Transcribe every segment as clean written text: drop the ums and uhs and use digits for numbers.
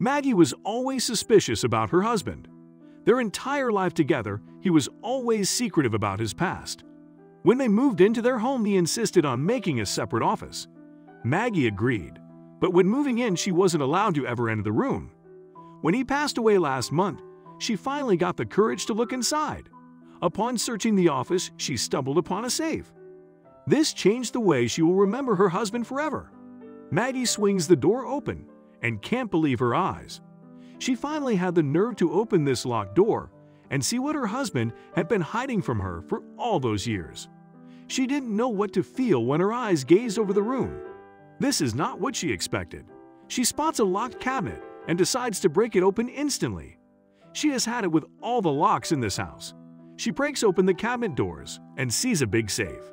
Maggie was always suspicious about her husband. Their entire life together, he was always secretive about his past. When they moved into their home, he insisted on making a separate office. Maggie agreed, but when moving in, she wasn't allowed to ever enter the room. When he passed away last month, she finally got the courage to look inside. Upon searching the office, she stumbled upon a safe. This changed the way she will remember her husband forever. Maggie swings the door open and can't believe her eyes. She finally had the nerve to open this locked door and see what her husband had been hiding from her for all those years. She didn't know what to feel when her eyes gazed over the room. This is not what she expected. She spots a locked cabinet and decides to break it open instantly. She has had it with all the locks in this house. She breaks open the cabinet doors and sees a big safe.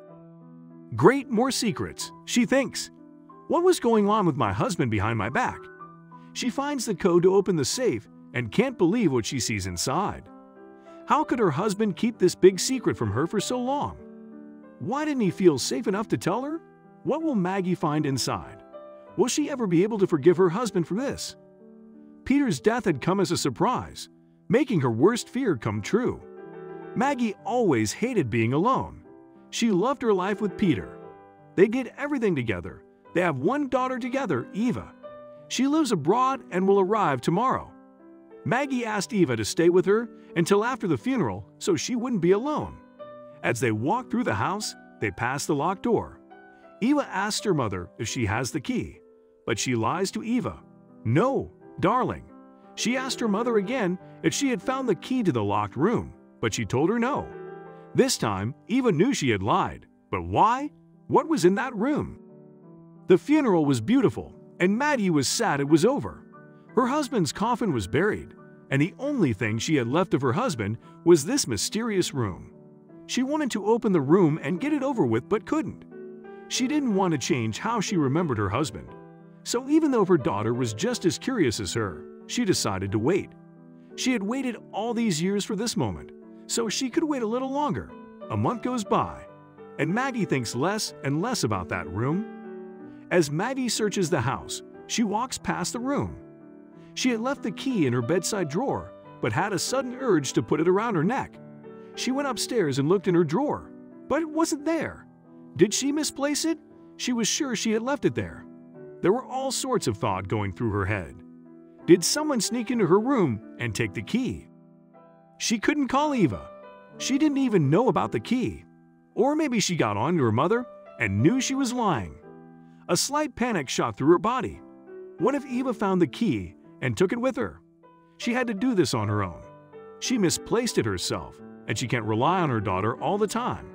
Great, more secrets, she thinks. What was going on with my husband behind my back? She finds the code to open the safe and can't believe what she sees inside. How could her husband keep this big secret from her for so long? Why didn't he feel safe enough to tell her? What will Maggie find inside? Will she ever be able to forgive her husband for this? Peter's death had come as a surprise, making her worst fear come true. Maggie always hated being alone. She loved her life with Peter. They did everything together. They have one daughter together, Eva. She lives abroad and will arrive tomorrow. Maggie asked Eva to stay with her until after the funeral so she wouldn't be alone. As they walk through the house, they pass the locked door. Eva asks her mother if she has the key, but she lies to Eva. No, darling. She asked her mother again if she had found the key to the locked room, but she told her no. This time, Eva knew she had lied. But why? What was in that room? The funeral was beautiful, and Maggie was sad it was over. Her husband's coffin was buried, and the only thing she had left of her husband was this mysterious room. She wanted to open the room and get it over with, but couldn't. She didn't want to change how she remembered her husband. So even though her daughter was just as curious as her, she decided to wait. She had waited all these years for this moment, so she could wait a little longer. A month goes by, and Maggie thinks less and less about that room. As Maggie searches the house, she walks past the room. She had left the key in her bedside drawer, but had a sudden urge to put it around her neck. She went upstairs and looked in her drawer, but it wasn't there. Did she misplace it? She was sure she had left it there. There were all sorts of thoughts going through her head. Did someone sneak into her room and take the key? She couldn't call Eva. She didn't even know about the key. Or maybe she got on to her mother and knew she was lying. A slight panic shot through her body. What if Eva found the key and took it with her? She had to do this on her own. She misplaced it herself, and she can't rely on her daughter all the time.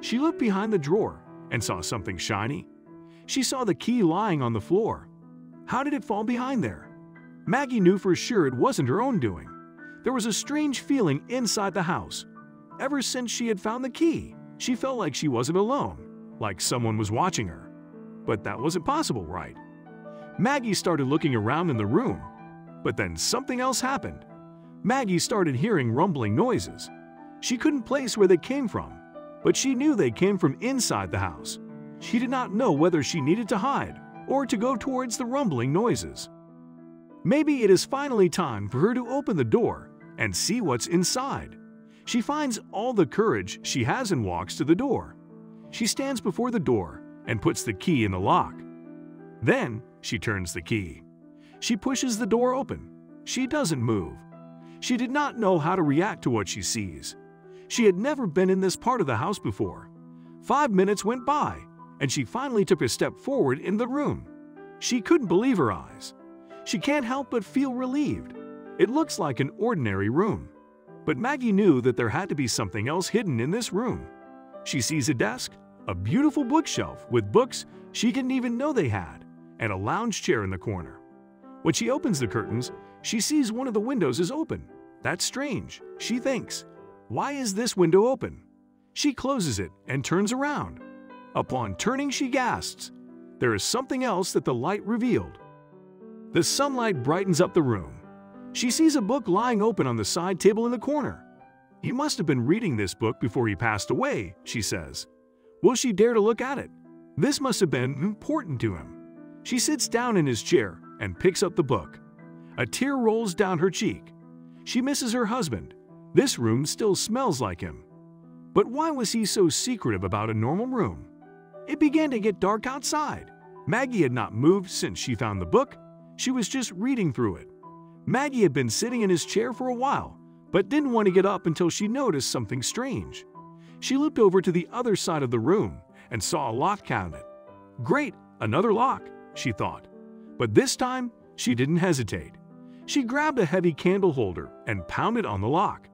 She looked behind the drawer and saw something shiny. She saw the key lying on the floor. How did it fall behind there? Maggie knew for sure it wasn't her own doing. There was a strange feeling inside the house. Ever since she had found the key, she felt like she wasn't alone, like someone was watching her. But that wasn't possible, right? Maggie started looking around in the room, but then something else happened. Maggie started hearing rumbling noises. She couldn't place where they came from, but she knew they came from inside the house. She did not know whether she needed to hide or to go towards the rumbling noises. Maybe it is finally time for her to open the door and see what's inside. She finds all the courage she has and walks to the door. She stands before the door and puts the key in the lock. Then she turns the key. She pushes the door open. She doesn't move. She did not know how to react to what she sees. She had never been in this part of the house before. 5 minutes went by, and she finally took a step forward in the room. She couldn't believe her eyes. She can't help but feel relieved. It looks like an ordinary room. But Maggie knew that there had to be something else hidden in this room. She sees a desk, a beautiful bookshelf with books she didn't even know they had, and a lounge chair in the corner. When she opens the curtains, she sees one of the windows is open. That's strange, she thinks. Why is this window open? She closes it and turns around. Upon turning, she gasps. There is something else that the light revealed. The sunlight brightens up the room. She sees a book lying open on the side table in the corner. He must have been reading this book before he passed away, she says. Will she dare to look at it? This must have been important to him. She sits down in his chair and picks up the book. A tear rolls down her cheek. She misses her husband. This room still smells like him. But why was he so secretive about a normal room? It began to get dark outside. Maggie had not moved since she found the book. She was just reading through it. Maggie had been sitting in his chair for a while, but didn't want to get up until she noticed something strange. She looked over to the other side of the room and saw a lock cabinet. Great, another lock, she thought. But this time, she didn't hesitate. She grabbed a heavy candle holder and pounded on the lock.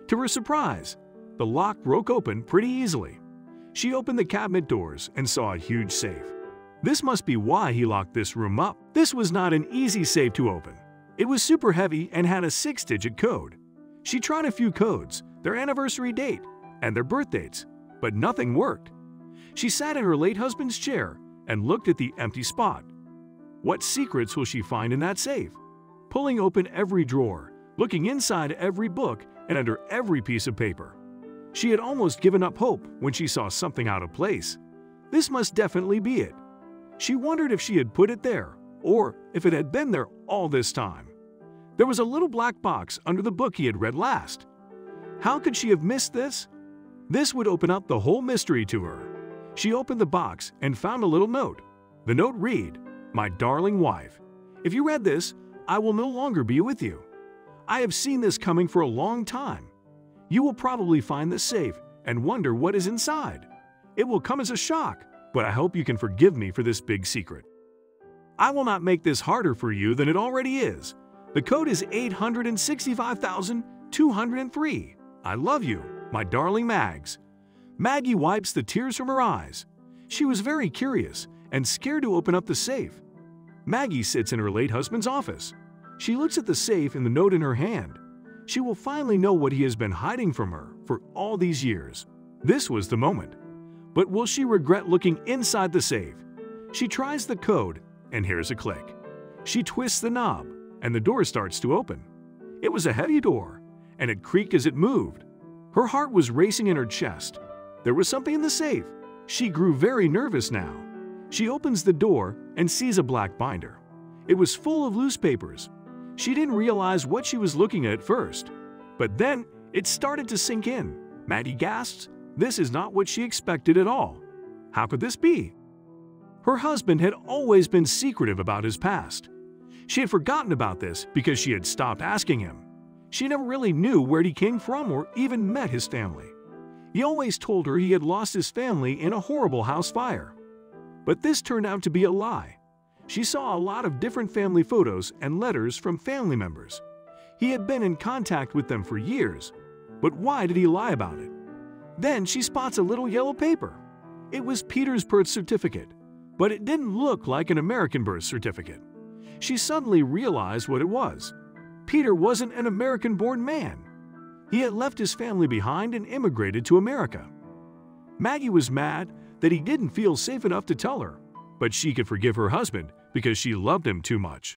To her surprise, the lock broke open pretty easily. She opened the cabinet doors and saw a huge safe. This must be why he locked this room up. This was not an easy safe to open. It was super heavy and had a 6-digit code. She tried a few codes, their anniversary date, and their birth dates, but nothing worked. She sat in her late husband's chair and looked at the empty spot. What secrets will she find in that safe? Pulling open every drawer, looking inside every book and under every piece of paper. She had almost given up hope when she saw something out of place. This must definitely be it. She wondered if she had put it there, or if it had been there all this time. There was a little black box under the book he had read last. How could she have missed this? This would open up the whole mystery to her. She opened the box and found a little note. The note read, "My darling wife, if you read this, I will no longer be with you. I have seen this coming for a long time. You will probably find this safe and wonder what is inside. It will come as a shock, but I hope you can forgive me for this big secret. I will not make this harder for you than it already is. The code is 865,203. I love you, my darling Mags." Maggie wipes the tears from her eyes. She was very curious and scared to open up the safe. Maggie sits in her late husband's office. She looks at the safe and the note in her hand. She will finally know what he has been hiding from her for all these years. This was the moment. But will she regret looking inside the safe? She tries the code and hears a click. She twists the knob and the door starts to open. It was a heavy door and it creaked as it moved. Her heart was racing in her chest. There was something in the safe. She grew very nervous now. She opens the door and sees a black binder. It was full of loose papers. She didn't realize what she was looking at first, but then it started to sink in. Maggie gasps. This is not what she expected at all. How could this be? Her husband had always been secretive about his past. She had forgotten about this because she had stopped asking him. She never really knew where he came from or even met his family. He always told her he had lost his family in a horrible house fire. But this turned out to be a lie. She saw a lot of different family photos and letters from family members. He had been in contact with them for years. But why did he lie about it? Then she spots a little yellow paper. It was Peter's birth certificate, but it didn't look like an American birth certificate. She suddenly realized what it was. Peter wasn't an American-born man. He had left his family behind and immigrated to America. Maggie was mad that he didn't feel safe enough to tell her, but she could forgive her husband because she loved him too much.